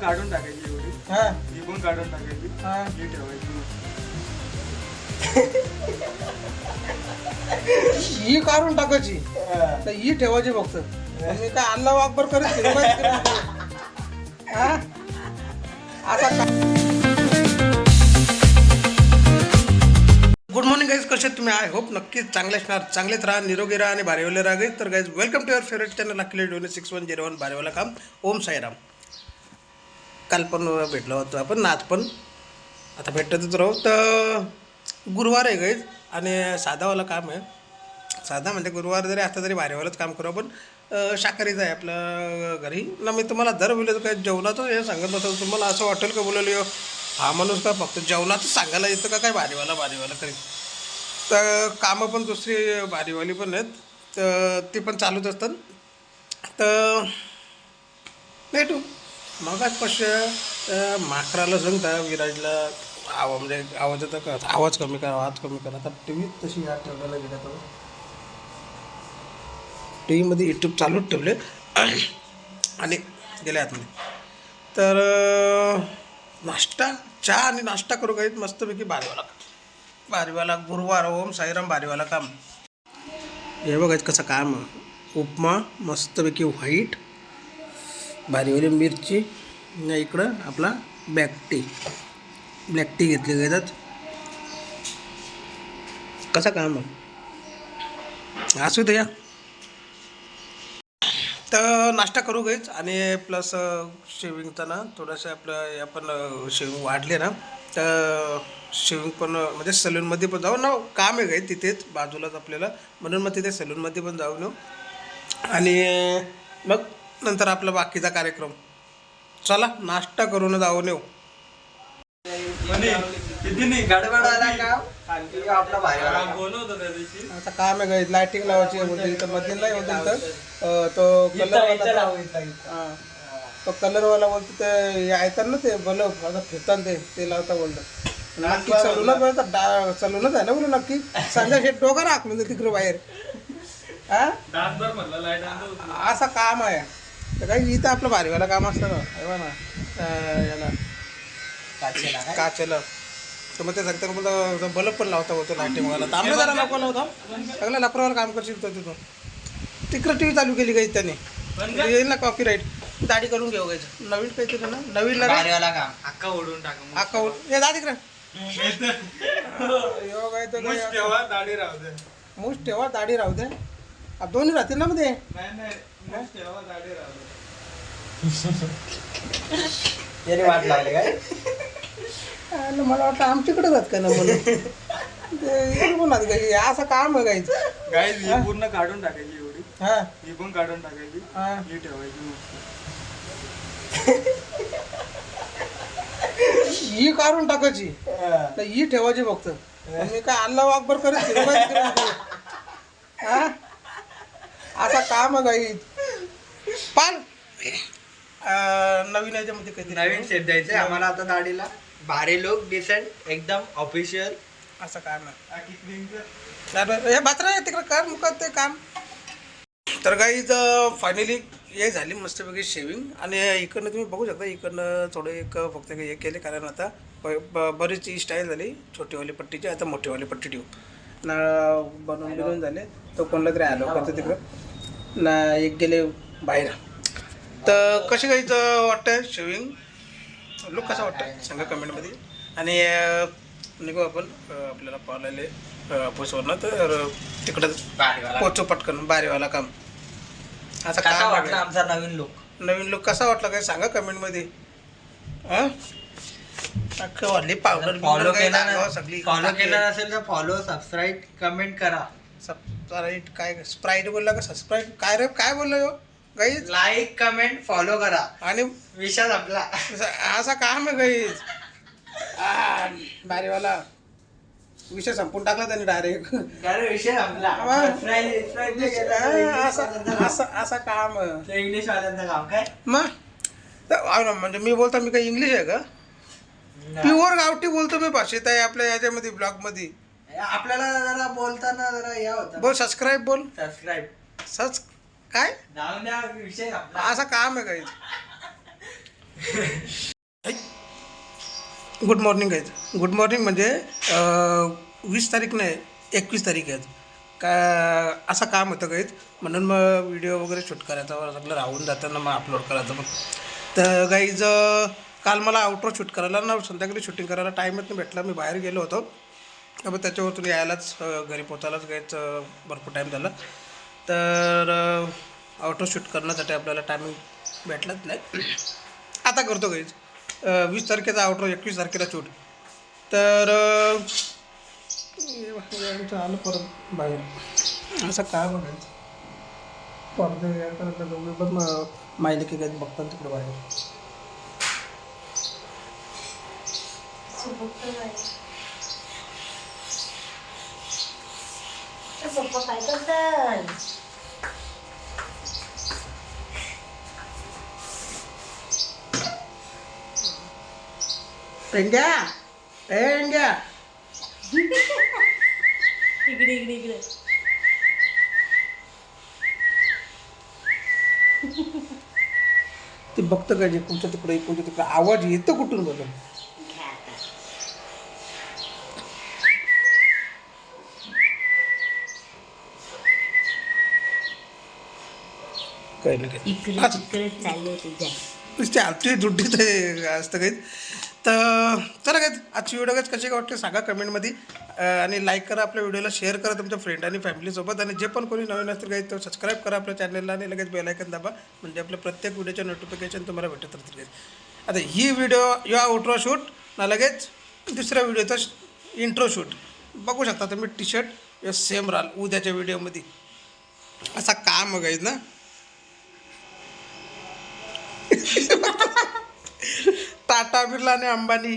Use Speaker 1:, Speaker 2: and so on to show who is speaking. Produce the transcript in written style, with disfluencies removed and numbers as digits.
Speaker 1: काढून टाकायची एवढी.
Speaker 2: हा
Speaker 1: ही पण काढून टाकायची.
Speaker 2: हा
Speaker 1: ही ठेवायची.
Speaker 2: ही काढून टाकायची तर ही ठेवायची फक्त. मी काय अल्लाह अकबर करत फिरू काय? हा असा गुड मॉर्निंग गाईज, कसे आहेत तुम्ही? आय होप नक्कीच चांगले असणार. चांगलेच राहा, निरोगी राहा आणि भारीवाले राहा गाईज. तर guys welcome to your favourite channel Akhilesh डोने 6101 भारीवाला काम. ओम साईराम. काल पण भेटलो होतो आपण, आज पण आता भेटतच राहू. तर गुरुवार आहे गाईज आणि साधावाला काम आहे. साधा म्हणजे गुरुवार जरी असता तरी भारीवालाच काम करू आपण. शाकाहारीचं आहे आपल्या घरी ना. मी तुम्हाला दर बोलतो काय जेवणाचं हे सांगत बसतो. तुम्हाला असं वाटेल का बोललो हा माणूस का फक्त जेवणाचं सांगायला येतं का काय भारीवाला करीत. तर कामं पण दुसरी भारीवाली पण आहेत, तर ती पण चालूच असतात. तर भेटू मग कसं माकराला सांगता विराजला म्हणजे आवाज येतं का, आवाज कमी करा. आता टी व्ही तशी यात ठेवलेला गेला तो टी व्हीमध्ये यूट्यूब चालूच ठेवले आणि गेले आतमध्ये. तर नाश्ता चहा आणि नाश्ता करू काही मस्तपैकी भारीवाला गुरुवार. ओम साईराम भारीवाला काम. हे बघायचं कसं काम. उपमा मस्तपैकी व्हाईट, भारीवाली मिरची, इकडं आपला ब्लॅक टी घेतली जातात. कसं काम असू द्या. तर नाश्ता करू गईच आणि प्लस शेविंगचा ना थोडंसं आपलं आपण शेविंग वाढले ना, तर शेविंग पण म्हणजे सलूनमध्ये पण जाऊ ना. काम आहे काही तिथेच बाजूलाच आपल्याला, म्हणून मग तिथे सलूनमध्ये पण जाऊ न आणि मग नंतर आपला बाकीचा कार्यक्रम. चला नाश्ता करून जाऊन येऊ.
Speaker 1: किती नाही
Speaker 3: गडबड आला का आपला भारीवाला
Speaker 1: बोलवतो त्या दिवशी.
Speaker 2: आता काम आहे काही लायटिंग लावायची बोलतील तर मधील होतील तर तो कलरवाला हां तो कलरवाला बोलतो ते येतात ना ते बल्ब आता फिरतात ते लावता बोलतं. नक्की चलूनच आहे ना बोलू. नक्की संध्या शेट डोका राखलं तर तिकडं बाहेर. हा असं काम आहे. तर काही इथं आपलं भारीवाला काम असतं ना, आहे ना याला काचेला. तर मग ते सांगता मला बल्ब पण लावता होतो लायटिंगवाला. तर आम्हाला जरा नको लावता सगळं लाकडावाला काम करशील तर तिथं. तिकडं टी व्ही चालू केली गायची त्याने. येईल ना कॉपी राईट. दाढी करून घेऊ गायचं नवीन काहीतरी ना, नवीन
Speaker 3: भारीवाला काम अक्का ओढून टाक.
Speaker 2: अक्का हे जा तिकडे. मूस ठेवा दाढी राहू दे. दोन्ही राहतील ना मध्ये.
Speaker 3: त्याने वाट लागली काय
Speaker 2: मला वाटतं आमच्याकडे जात का ना म्हणून बोलत गाई. असं काम आहे गाईचं.
Speaker 1: गाईज ही पूर्ण काढून टाकायची एवढी.
Speaker 2: हा
Speaker 1: ही पण काढून टाकायची.
Speaker 2: हा
Speaker 1: ही ठेवायची.
Speaker 2: ही काढून टाकायची तर ही ठेवायची फक्त. मी काय अल्लाह अकबर करत फिरू काय? हा असा काम आहे गाई. पण नवीन याच्यामध्ये कधी
Speaker 3: नवीन सेट द्यायचंय आम्हाला आता दाढीला. भारी लोक डिसेंट एकदम ऑफिशियल
Speaker 2: असं काम आहे. हे बात्रा तिकडे कर मुखात ते काम. तर गाईज फायनली हे झाली मस्तपैकी शेविंग आणि इकडनं तुम्ही बघू शकता. इकडनं थोडं एक फक्त हे केले कारण आता बरीच स्टाईल झाली छोटीवाली पट्टीची. आता मोठीवाली पट्टी ठेवू ना. बनवून झाले तो कोणला तरी आलो करतो तिकडं ना. एक गेले बाहेर. तर कशी गाईचं वाटतं शेविंग लुक कसा वाटतं सांगा कमेंटमध्ये. आणि निघू आपण आपल्याला पाहायला ऑफिसवरनं. तर तिकडं पोचू पटकन भारीवाला काम. असं
Speaker 3: कसा
Speaker 2: काम
Speaker 3: वाटला आमचा नवीन लुक
Speaker 2: कसा वाटला काय सांगा कमेंटमध्ये. हां वाढली पावडर
Speaker 3: फॉलो
Speaker 2: सगळी
Speaker 3: केला नसेल तर फॉलो सबस्क्राईब कमेंट करा.
Speaker 2: स्प्राईट काय स्प्राईट बोलला का सबस्क्राईब काय रे काय बोललो गाईज.
Speaker 3: लाईक कमेंट फॉलो करा
Speaker 2: आणि
Speaker 3: विषय आपला
Speaker 2: असा काम आहे गाईज. भारीवाला विषय संपून टाकला त्यांनी डायरेक्ट.
Speaker 3: विषय आपला
Speaker 2: असा काम
Speaker 3: इंग्लिश वाल्यांचं काम काय
Speaker 2: मग. तर म्हणजे मी बोलतो मी काही इंग्लिश आहे का? प्युअर गावठी बोलतो मी भाषेत आहे आपल्या याच्यामध्ये ब्लॉगमध्ये.
Speaker 3: आपल्याला जरा बोलताना जरा या होता.
Speaker 2: बोल सबस्क्राईब बोल.
Speaker 3: सबस्क्राईब
Speaker 2: सच काय
Speaker 3: नाव द्या विषय आपला.
Speaker 2: असं काम आहे काही. गुड मॉर्निंग आहेत. गुड मॉर्निंग म्हणजे 20 तारीख नाही 21 तारीख आहेत का असं काम होतं गाईज, म्हणून मग व्हिडिओ वगैरे शूट करायचा सगळं राहून जाताना मग अपलोड करायचं. मग तर गाईज काल मला आउटरो शूट करायला ना संध्याकाळी शूटिंग करायला टाईमच नाही भेटला. मी बाहेर गेलो होतो मग त्याच्यावरतून यायलाच घरी पोचायलाच गाईज भरपूर टाईम झाला. तर आउटरो शूट करण्यासाठी आपल्याला टायमिंग भेटलाच नाही. आता करतो गाईज. 20 तारखेचा आउटरो 21 तारखेला शूट. तर आलं परत बाहेर असं काय बघायचं पडदे करायला दोघे पण माहिले की काय बघतात तिकडे बाहेर.
Speaker 4: पप्पा काय करतात?
Speaker 2: इंडिया इंडिया
Speaker 4: इकडे इकडे इकडे.
Speaker 2: ते बघतं काय जे कोणत्या तिकडे आवाज येतो कुठून बघा.
Speaker 4: घ्या आता.
Speaker 2: काही नाही काही
Speaker 4: इकडे
Speaker 2: आज
Speaker 4: इकडे चालले तुझ्या.
Speaker 2: नुसते आजची दुड्डी ते असतं काही. तर चला काय आजची व्हिडिओ काय कशी काय वाटते सांगा कमेंटमध्ये. आणि लाईक करा आपल्या व्हिडिओला, शेअर करा तुमच्या फ्रेंड आणि फॅमिलीसोबत. आणि जे पण कोणी नवीन असतील काही तर सबस्क्राईब करा आपल्या चॅनलला आणि लगेच बेलायकन दाबा, म्हणजे आपल्या प्रत्येक व्हिडिओचे नोटिफिकेशन तुम्हाला भेटत राहतील काही. आता ही व्हिडिओ या आउटरो शूट ना लगेच दुसऱ्या व्हिडिओचा इंट्रो शूट बघू शकता तुम्ही. टी शर्ट या सेम राल उद्याच्या व्हिडिओमध्ये असा काम बघायचं ना. टाटा बिर्ला आणि अंबानी